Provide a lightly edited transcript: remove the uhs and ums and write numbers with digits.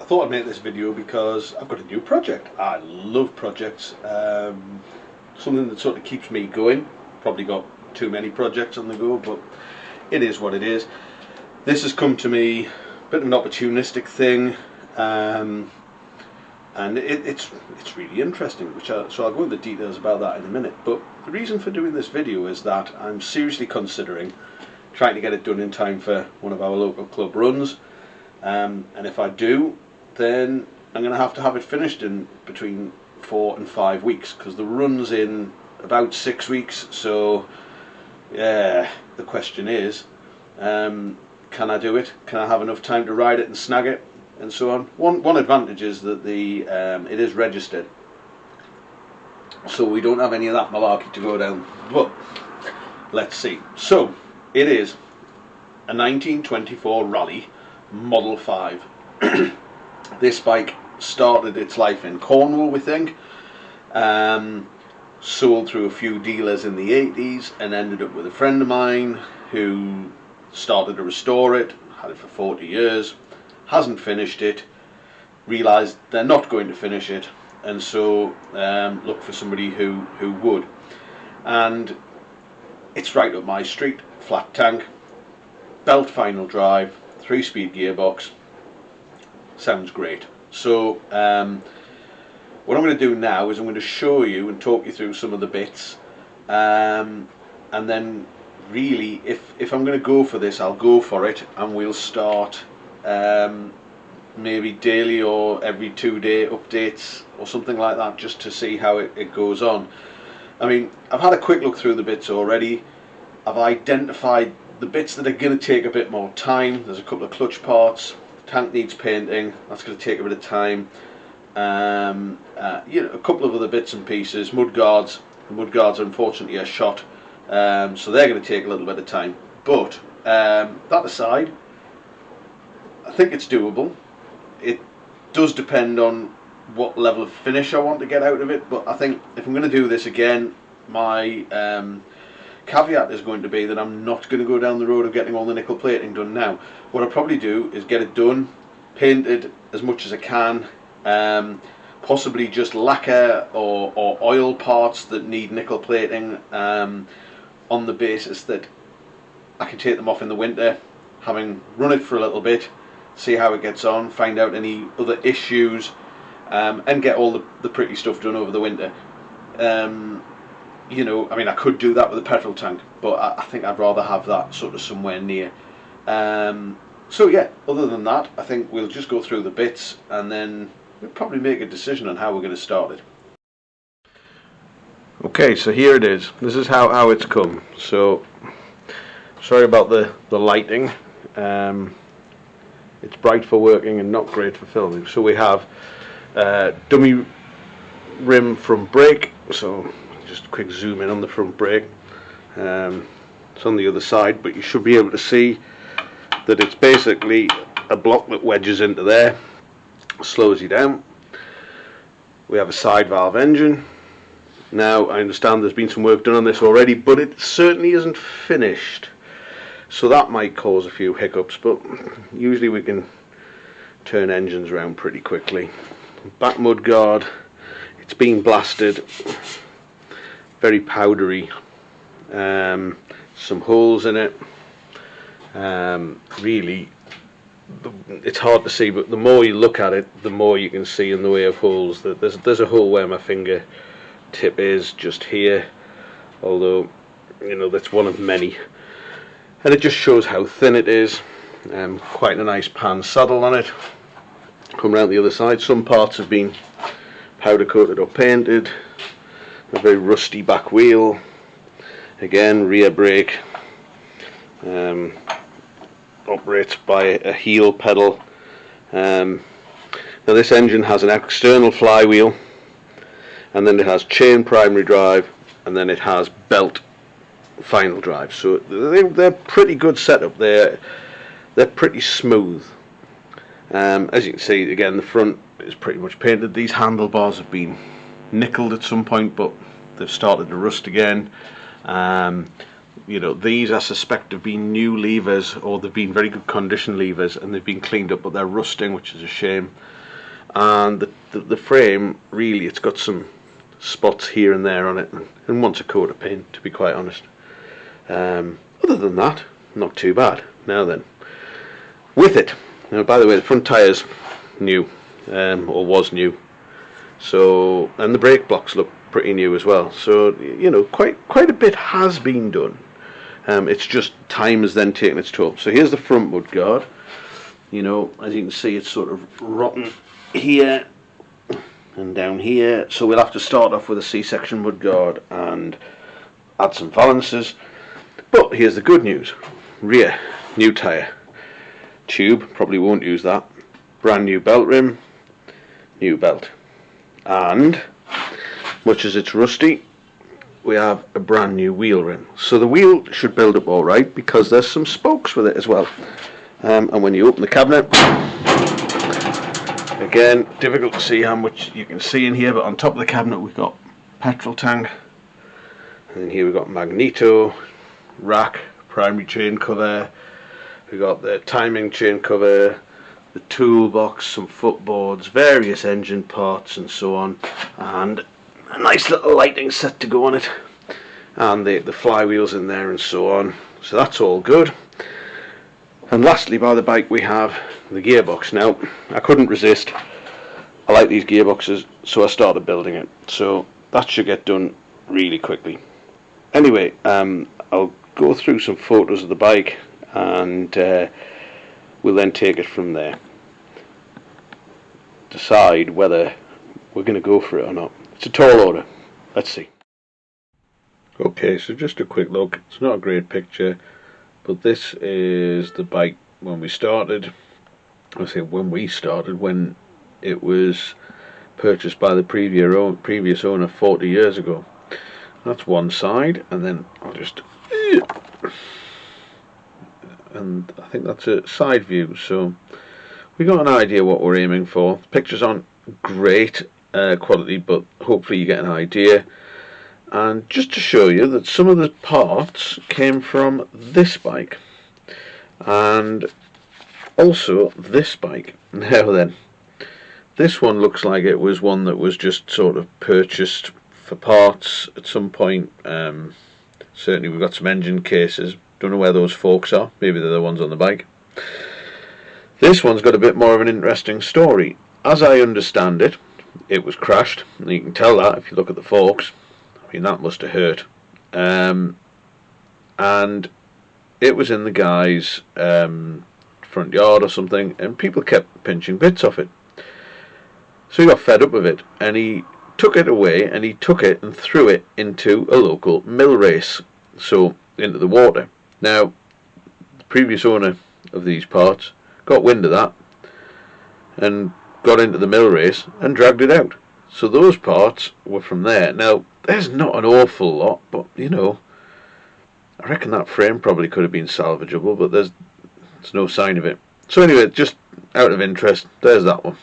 thought I'd make this video because I've got a new project. I love projects. Something that sort of keeps me going. Probably got too many projects on the go, but it is what it is. This has come to me a bit of an opportunistic thing, and it's really interesting. So I'll go into the details about that in a minute. But the reason for doing this video is that I'm seriously considering trying to get it done in time for one of our local club runs. And if I do, then I'm going to have it finished in between 4 and 5 weeks, because the run's in about 6 weeks. So yeah, the question is, can I do it? Can I have enough time to ride it and snag it and so on? One advantage is that it is registered, so we don't have any of that malarkey to go down. But let's see. So it is a 1924 Raleigh Model 5. This bike started its life in Cornwall, we think. Sold through a few dealers in the 80s and ended up with a friend of mine who started to restore it. Had it for 40 years, hasn't finished it, realised they're not going to finish it, and so looked for somebody who would. And it's right up my street. Flat tank, belt final drive, 3-speed gearbox. Sounds great. So what I'm going to do now is I'm going to show you and talk you through some of the bits, and then really if I'm going to go for this, I'll go for it, and we'll start maybe daily or every 2-day updates or something like that, just to see how it goes on. I mean, I've had a quick look through the bits already. I've identified the bits that are going to take a bit more time. There's a couple of clutch parts. The tank needs painting. That's going to take a bit of time. You know, a couple of other bits and pieces. Mud guards. The mud guards unfortunately are shot, so they're going to take a little bit of time. But that aside, I think it's doable. It does depend on what level of finish I want to get out of it, but I think if I'm going to do this again, my caveat is going to be that I'm not going to go down the road of getting all the nickel plating done now. What I'll probably do is get it done, painted as much as I can, possibly just lacquer or oil parts that need nickel plating, on the basis that I can take them off in the winter, having run it for a little bit, see how it gets on, find out any other issues, and get all the pretty stuff done over the winter. You know, I mean, I could do that with a petrol tank, but I think I'd rather have that sort of somewhere near. So yeah, other than that, I think we'll just go through the bits, and then we'll probably make a decision on how we're going to start it. Okay, so here it is. This is how it's come. So sorry about the lighting. It's bright for working and not great for filming. So we have dummy rim front brake. So just a quick zoom in on the front brake. It's on the other side, but you should be able to see that it's basically a block that wedges into there, slows you down. We have a side valve engine. Now I understand there's been some work done on this already, but it certainly isn't finished, so that might cause a few hiccups, but usually we can turn engines around pretty quickly. Back mud guard, it's been blasted, very powdery, some holes in it. Really, it's hard to see, but the more you look at it, the more you can see in the way of holes. There's a hole where my finger tip is, just here, although, you know, that's one of many, and it just shows how thin it is. Quite a nice pan saddle on it. Come around the other side, some parts have been powder coated or painted. A very rusty back wheel, again rear brake, operates by a heel pedal. Now this engine has an external flywheel, and then it has chain primary drive, and then it has belt final drive. So they're pretty good setup. They're pretty smooth. As you can see, again, the front is pretty much painted. These handlebars have been nickeled at some point, but they've started to rust again. You know, these I suspect have been new levers, or they've been very good condition levers, and they've been cleaned up, but they're rusting, which is a shame. And the frame, really, it's got some spots here and there on it, and wants a coat of paint, to be quite honest. Other than that, not too bad. Now then, with it. Now, by the way, the front tyre's new, or was new. So, and the brake blocks look pretty new as well. So, you know, quite a bit has been done. It's just time has then taken its toll. So here's the front mudguard. You know, as you can see, it's sort of rotten here and down here. So we'll have to start off with a C-section mudguard and add some valances. But here's the good news. Rear, new tyre. Tube, probably won't use that. Brand new belt rim, new belt. And, much as it's rusty, we have a brand new wheel rim. So the wheel should build up alright, because there's some spokes with it as well. And when you open the cabinet, again, difficult to see how much you can see in here, but on top of the cabinet we've got petrol tank. And then here we've got magneto, rack, primary chain cover. We've got the timing chain cover, the toolbox, some footboards, various engine parts and so on, and a nice little lighting set to go on it, and the flywheels in there and so on. So that's all good. And lastly, by the bike, we have the gearbox. Now, I couldn't resist. I like these gearboxes, so I started building it. So that should get done really quickly. Anyway, I'll go through some photos of the bike, and we'll then take it from there. Decide whether we're going to go for it or not. It's a tall order. Let's see. Okay, so just a quick look. It's not a great picture, but this is the bike when we started. I say when it was purchased by the previous owner 40 years ago. That's one side, and then I'll just, and I think that's a side view. So we got an idea what we're aiming for. The pictures aren't great quality, but hopefully you get an idea. And just to show you that some of the parts came from this bike, and also this bike. Now then, this one looks like it was one that was just sort of purchased for parts at some point. Certainly we've got some engine cases. Don't know where those forks are. Maybe they're the ones on the bike. This one's got a bit more of an interesting story. As I understand it, it was crashed, and you can tell that if you look at the forks. I mean, that must have hurt. And it was in the guy's front yard or something, and people kept pinching bits off it. So he got fed up with it, and he took it away, and he took it and threw it into a local mill race, so into the water. Now, the previous owner of these parts got wind of that and got into the mill race and dragged it out. So those parts were from there. Now, there's not an awful lot, but you know, I reckon that frame probably could have been salvageable, but there's no sign of it. So anyway, just out of interest, there's that one.